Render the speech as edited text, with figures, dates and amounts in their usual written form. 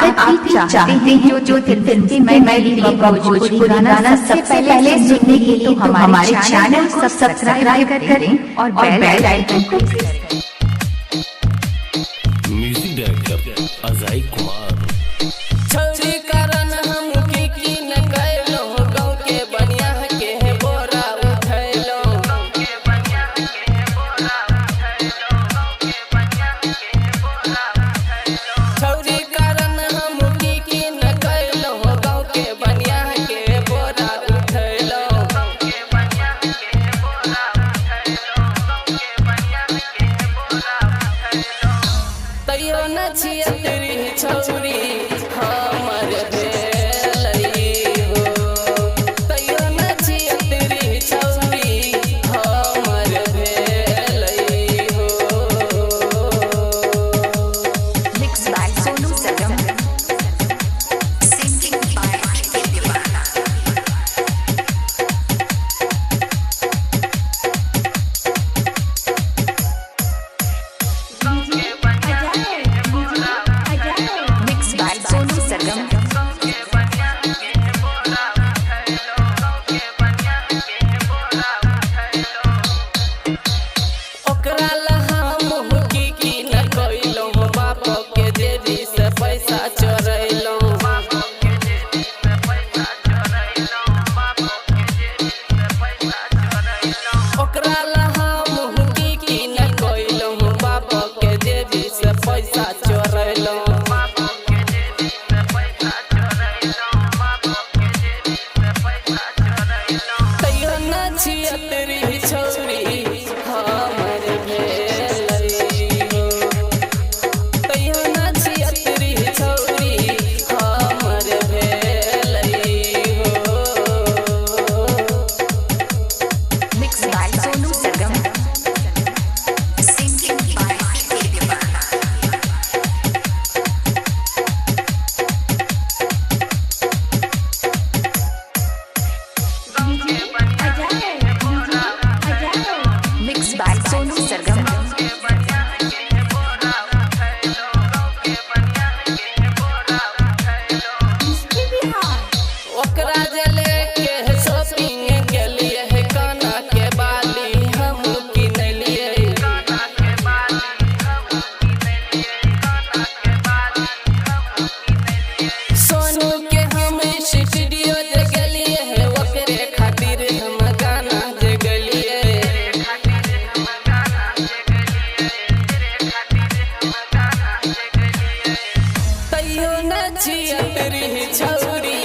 आप भी चाहते हैं जो दिल से मैथिली व भोजपुरी गाना सबसे पहले सुनने के लिए तो हमारे चैनल को सब्सक्राइब करें और बेल आइकन को म्यूजिक डायरेक्टर अजय कुमार। छौरी कारण हम की न गइलो गाँव के बनिया के बोरा उठैलो छौरी कारण हम की न गइलो गाँव के बनिया के बोरा उठैलो तैयो न छिया तेरी छौरी हमर भेलई हो तैयो न छिया तेरी छौरी हमर भेलई हो। Mixed by Sonu Sargam. Singing by Divana. Mixed by Sonu Sargam. ओकरा लहा मुँह की न कइलो बाप के देवी से पैसा चोरैलो ओकरा लहा मुँह की न कइलो बाप के देवी से पैसा चोरैलो तैयो न छिया तेरी छौरी हमर भेलई हो तैयो न छिया तेरी छौरी हमर भेलई हो। Mixed by Sonu Sargam. Singing by Divana. Mixed by Sonu Sargam. ओकरा जले के शॉपिंग के लिए है काना के बाली हम किनलिए सोनू के हम स्टूडियो जे गेलिए है ओकरे खातिर हम गाना जे गेलिए तैयो न छिया तेरी छौरी